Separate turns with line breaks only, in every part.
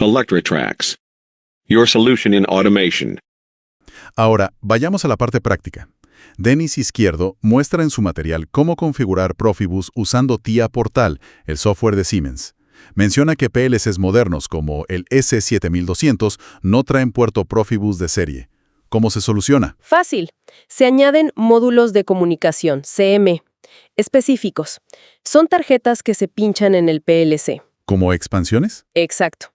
Electrotracks. Your solution in automation.
Ahora, vayamos a la parte práctica. Denis Izquierdo muestra en su material cómo configurar Profibus usando TIA Portal, el software de Siemens. Menciona que PLCs modernos como el S7200 no traen puerto Profibus de serie. ¿Cómo se soluciona?
Fácil. Se añaden módulos de comunicación, CM, específicos. Son tarjetas que se pinchan en el PLC.
¿Como expansiones?
Exacto.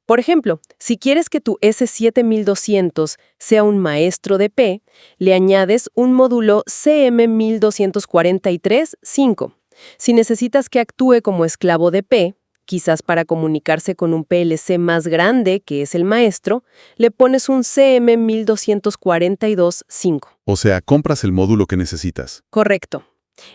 Por ejemplo, si quieres que tu S7200 sea un maestro de P, le añades un módulo CM1243-5. Si necesitas que actúe como esclavo de P, quizás para comunicarse con un PLC más grande, que es el maestro, le pones un CM1242-5.
O sea, compras el módulo que necesitas.
Correcto.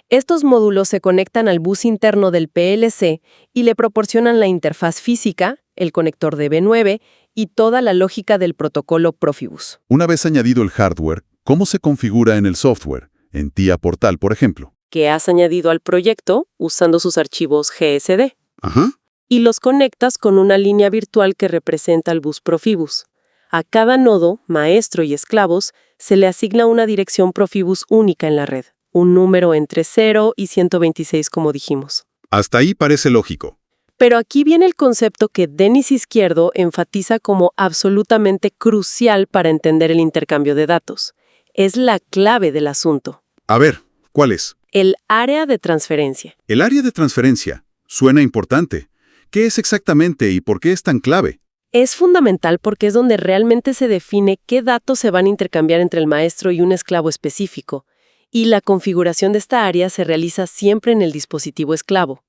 Estos módulos se conectan al bus interno del PLC y le proporcionan la interfaz física, el conector de B9 y toda la lógica del protocolo Profibus.
Una vez añadido el hardware, ¿cómo se configura en el software? En TIA Portal, por ejemplo.
Que has añadido al proyecto usando sus archivos GSD.
Ajá.
Y los conectas con una línea virtual que representa el bus Profibus. A cada nodo, maestro y esclavos, se le asigna una dirección Profibus única en la red, un número entre 0 y 126, como dijimos.
Hasta ahí parece lógico.
Pero aquí viene el concepto que Denis Izquierdo enfatiza como absolutamente crucial para entender el intercambio de datos. Es la clave del asunto.
A ver, ¿cuál es?
El área de transferencia.
El área de transferencia. Suena importante. ¿Qué es exactamente y por qué es tan clave?
Es fundamental porque es donde realmente se define qué datos se van a intercambiar entre el maestro y un esclavo específico. Y la configuración de esta área se realiza siempre en el dispositivo esclavo.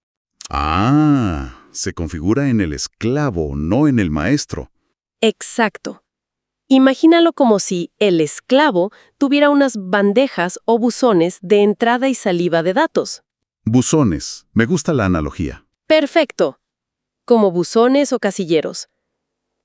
Ah, se configura en el esclavo, no en el maestro.
Exacto. Imagínalo como si el esclavo tuviera unas bandejas o buzones de entrada y salida de datos.
Buzones. Me gusta la analogía.
Perfecto. Como buzones o casilleros.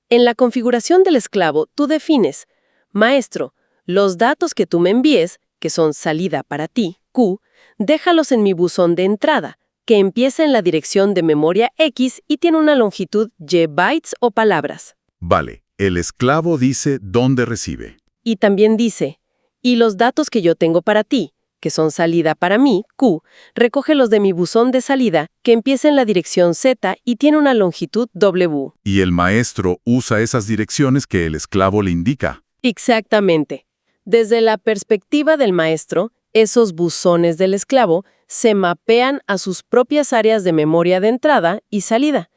En la configuración del esclavo, tú defines, maestro, los datos que tú me envíes, que son salida para ti, Q, déjalos en mi buzón de entrada, que empieza en la dirección de memoria X y tiene una longitud Y bytes o palabras.
Vale, el esclavo dice dónde recibe.
Y también dice, y los datos que yo tengo para ti, que son salida para mí, Q, recógelos de mi buzón de salida, que empieza en la dirección Z y tiene una longitud W.
Y el maestro usa esas direcciones que el esclavo le indica.
Exactamente. Desde la perspectiva del maestro, esos buzones del esclavo se mapean a sus propias áreas de memoria de entrada y salida.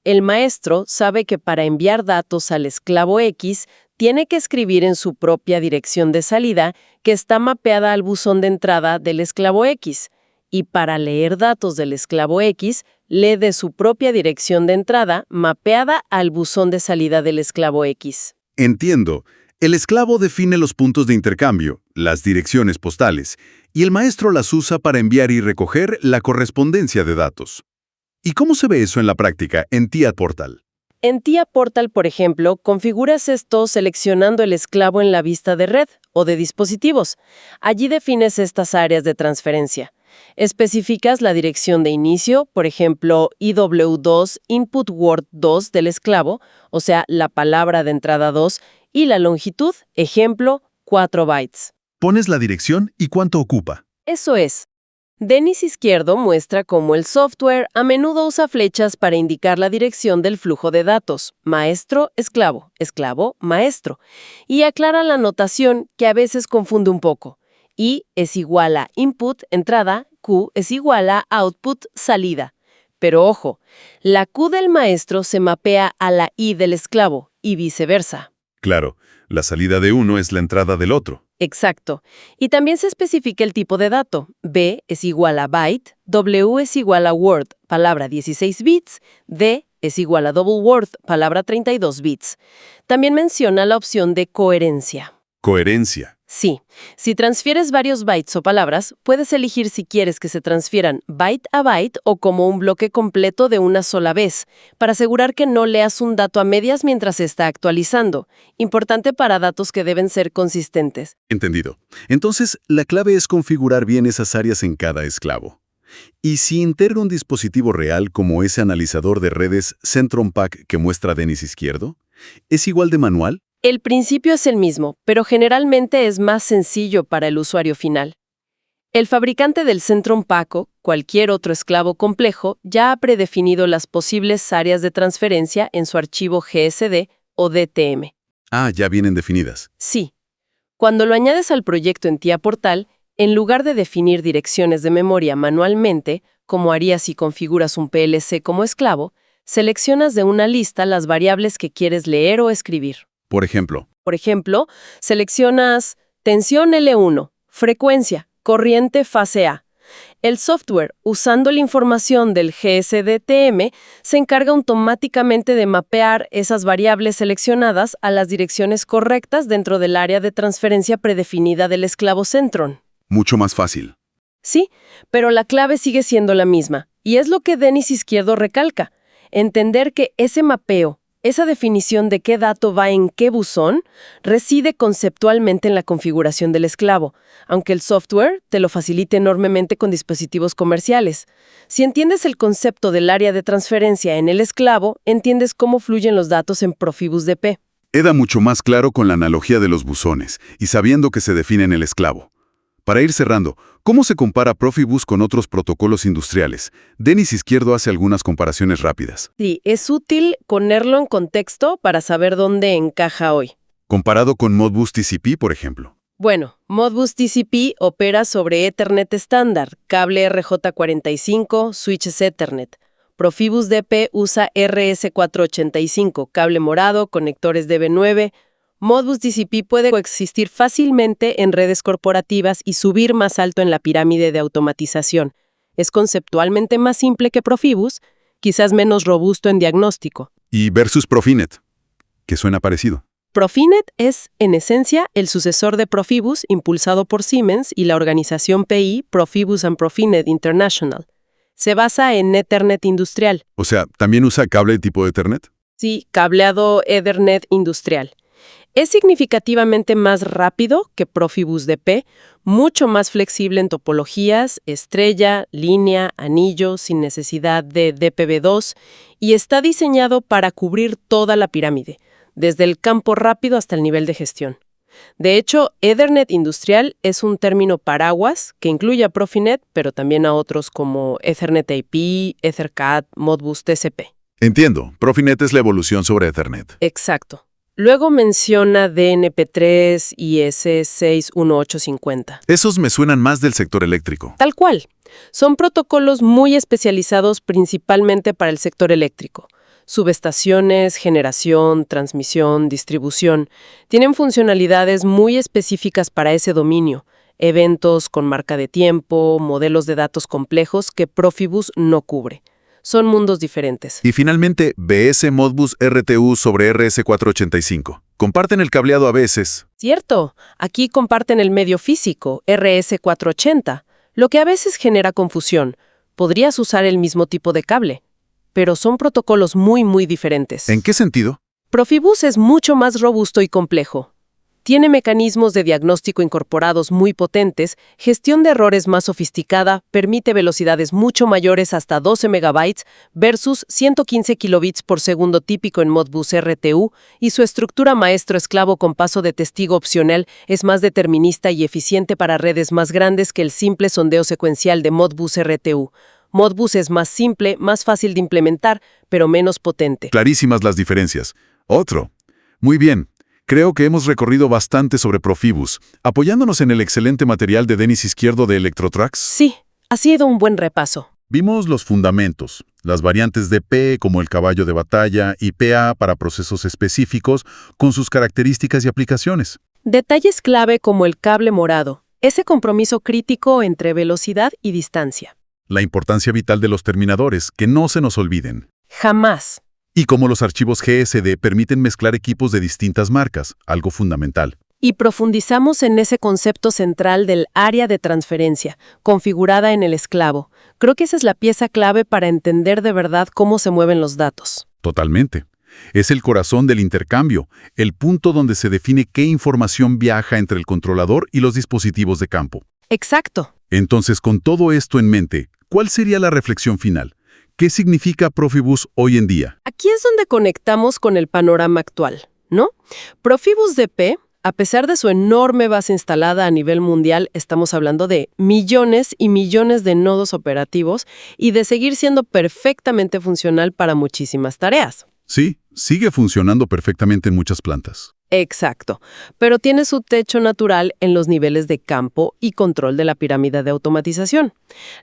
El maestro sabe que para enviar datos al esclavo X, tiene que escribir en su propia dirección de salida, que está mapeada al buzón de entrada del esclavo X, y para leer datos del esclavo X, lee de su propia dirección de entrada, mapeada al buzón de salida del esclavo X.
Entiendo. El esclavo define los puntos de intercambio, las direcciones postales, y el maestro las usa para enviar y recoger la correspondencia de datos. ¿Y cómo se ve eso en la práctica en TIA Portal?
En TIA Portal, por ejemplo, configuras esto seleccionando el esclavo en la vista de red o de dispositivos. Allí defines estas áreas de transferencia. Especificas la dirección de inicio, por ejemplo, IW2 Input Word 2 del esclavo, o sea, la palabra de entrada 2, y la longitud, ejemplo, 4 bytes.
Pones la dirección y cuánto ocupa.
Eso es. Denis Izquierdo muestra cómo el software a menudo usa flechas para indicar la dirección del flujo de datos, maestro, esclavo, esclavo, maestro, y aclara la notación que a veces confunde un poco. I es igual a input, entrada, Q es igual a output, salida. Pero ojo, la Q del maestro se mapea a la I del esclavo y viceversa.
Claro, la salida de uno es la entrada del otro.
Exacto. Y también se especifica el tipo de dato. B es igual a byte, W es igual a word, palabra 16 bits, D es igual a double word, palabra 32 bits. También menciona la opción de coherencia.
Coherencia.
Sí, si transfieres varios bytes o palabras, puedes elegir si quieres que se transfieran byte a byte o como un bloque completo de una sola vez, para asegurar que no leas un dato a medias mientras se está actualizando. Importante para datos que deben ser consistentes.
Entendido. Entonces, la clave es configurar bien esas áreas en cada esclavo. ¿Y si integro un dispositivo real como ese analizador de redes CentronPack que muestra Denis Izquierdo? ¿Es igual de manual?
El principio es el mismo, pero generalmente es más sencillo para el usuario final. El fabricante del CentronPack o cualquier otro esclavo complejo ya ha predefinido las posibles áreas de transferencia en su archivo GSD o DTM.
Ah, ya vienen definidas.
Sí. Cuando lo añades al proyecto en TIA Portal, en lugar de definir direcciones de memoria manualmente, como harías si configuras un PLC como esclavo, seleccionas de una lista las variables que quieres leer o escribir.
Por ejemplo,
Por ejemplo, seleccionas tensión L1, frecuencia, corriente fase A. El software, usando la información del GSDTM, se encarga automáticamente de mapear esas variables seleccionadas a las direcciones correctas dentro del área de transferencia predefinida del esclavo Centron.
mucho más fácil.
Sí, pero la clave sigue siendo la misma, y es lo que Denis Izquierdo recalca. Entender que ese mapeo, esa definición de qué dato va en qué buzón, reside conceptualmente en la configuración del esclavo, aunque el software te lo facilite enormemente con dispositivos comerciales. Si entiendes el concepto del área de transferencia en el esclavo, entiendes cómo fluyen los datos en Profibus DP.
Queda mucho más claro con la analogía de los buzones y sabiendo que se define en el esclavo. Para ir cerrando, ¿cómo se compara Profibus con otros protocolos industriales? Denis Izquierdo hace algunas comparaciones rápidas.
Sí, es útil ponerlo en contexto para saber dónde encaja hoy.
Comparado con Modbus TCP, por ejemplo.
Bueno, Modbus TCP opera sobre Ethernet estándar, cable RJ45, switches Ethernet. Profibus DP usa RS485, cable morado, conectores DB9. Modbus TCP puede coexistir fácilmente en redes corporativas y subir más alto en la pirámide de automatización. Es conceptualmente más simple que Profibus, quizás menos robusto en diagnóstico.
Y versus Profinet, que suena parecido.
Profinet es, en esencia, el sucesor de Profibus impulsado por Siemens y la organización PI Profibus and Profinet International. Se basa en Ethernet industrial.
O sea, ¿también usa cable tipo Ethernet?
Sí, cableado Ethernet industrial. Es significativamente más rápido que Profibus DP, mucho más flexible en topologías, estrella, línea, anillo, sin necesidad de DPB2, y está diseñado para cubrir toda la pirámide, desde el campo rápido hasta el nivel de gestión. De hecho, Ethernet industrial es un término paraguas que incluye a Profinet, pero también a otros como Ethernet IP, EtherCAT, Modbus TCP.
Entiendo, Profinet es la evolución sobre Ethernet.
Exacto. Luego menciona DNP3 y S61850.
Esos me suenan más del sector eléctrico.
Tal cual. Son protocolos muy especializados principalmente para el sector eléctrico. Subestaciones, generación, transmisión, distribución. Tienen funcionalidades muy específicas para ese dominio. Eventos con marca de tiempo, modelos de datos complejos que Profibus no cubre. Son mundos diferentes.
Y finalmente, BS Modbus RTU sobre RS485. Comparten el cableado a veces.
Cierto, aquí comparten el medio físico, RS480, lo que a veces genera confusión. Podrías usar el mismo tipo de cable, pero son protocolos muy diferentes.
¿En qué sentido?
Profibus es mucho más robusto y complejo. Tiene mecanismos de diagnóstico incorporados muy potentes, gestión de errores más sofisticada, permite velocidades mucho mayores hasta 12 megabytes versus 115 kilobits por segundo típico en Modbus RTU, y su estructura maestro-esclavo con paso de testigo opcional es más determinista y eficiente para redes más grandes que el simple sondeo secuencial de Modbus RTU. Modbus es más simple, más fácil de implementar, pero menos potente.
Clarísimas las diferencias. Otro. Muy bien. Creo que hemos recorrido bastante sobre Profibus, apoyándonos en el excelente material de Denis Izquierdo de Electrotracks.
Sí, ha sido un buen repaso.
Vimos los fundamentos, las variantes de P como el caballo de batalla y PA para procesos específicos con sus características y aplicaciones.
Detalles clave como el cable morado, ese compromiso crítico entre velocidad y distancia.
La importancia vital de los terminadores, que no se nos olviden.
Jamás.
Y cómo los archivos GSD permiten mezclar equipos de distintas marcas, algo fundamental.
Y profundizamos en ese concepto central del área de transferencia, configurada en el esclavo. Creo que esa es la pieza clave para entender de verdad cómo se mueven los datos.
Totalmente. Es el corazón del intercambio, el punto donde se define qué información viaja entre el controlador y los dispositivos de campo.
Exacto.
Entonces, con todo esto en mente, ¿Cuál sería la reflexión final? ¿Qué significa Profibus hoy en día?
Aquí es donde conectamos con el panorama actual, ¿no? Profibus DP, a pesar de su enorme base instalada a nivel mundial, estamos hablando de millones y millones de nodos operativos y de seguir siendo perfectamente funcional para muchísimas tareas.
Sí, sigue funcionando perfectamente en muchas plantas.
Exacto, pero tiene su techo natural en los niveles de campo y control de la pirámide de automatización.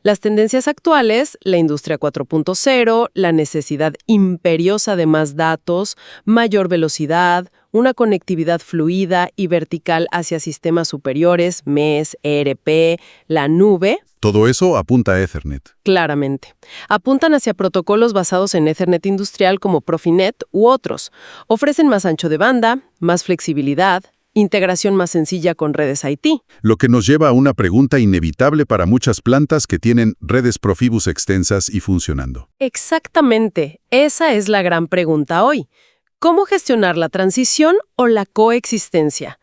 Las tendencias actuales, la industria 4.0, la necesidad imperiosa de más datos, mayor velocidad, una conectividad fluida y vertical hacia sistemas superiores, MES, ERP, la nube.
Todo eso apunta a Ethernet.
Claramente. Apuntan hacia protocolos basados en Ethernet industrial como Profinet u otros. Ofrecen más ancho de banda, más flexibilidad, integración más sencilla con redes IT.
Lo que nos lleva a una pregunta inevitable para muchas plantas que tienen redes Profibus extensas y funcionando.
Exactamente. Esa es la gran pregunta hoy. ¿Cómo gestionar la transición o la coexistencia?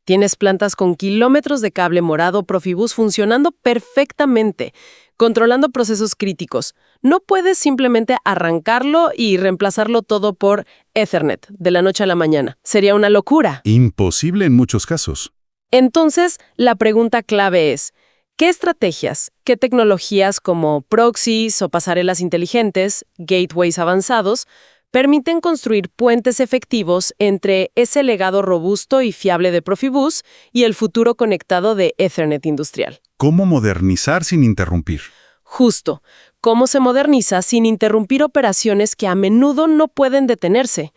Tienes plantas con kilómetros de cable morado Profibus funcionando perfectamente, controlando procesos críticos. No puedes simplemente arrancarlo y reemplazarlo todo por Ethernet de la noche a la mañana. Sería una locura.
Imposible en muchos casos.
Entonces, la pregunta clave es, ¿qué estrategias, qué tecnologías como proxies o pasarelas inteligentes, gateways avanzados, permiten construir puentes efectivos entre ese legado robusto y fiable de Profibus y el futuro conectado de Ethernet industrial?
¿Cómo modernizar sin interrumpir?
Justo, cómo se moderniza sin interrumpir operaciones que a menudo no pueden detenerse.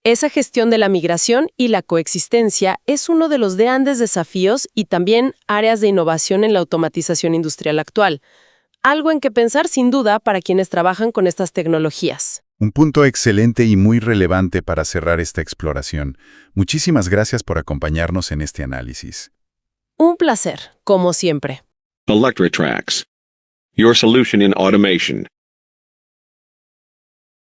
Esa gestión de la migración y la coexistencia es uno de los grandes desafíos y también áreas de innovación en la automatización industrial actual. Algo en que pensar sin duda para quienes trabajan con estas tecnologías.
Un punto excelente y muy relevante para cerrar esta exploración. Muchísimas gracias por acompañarnos en este análisis.
Un placer, como siempre.
Electrotracks. Your solution in automation.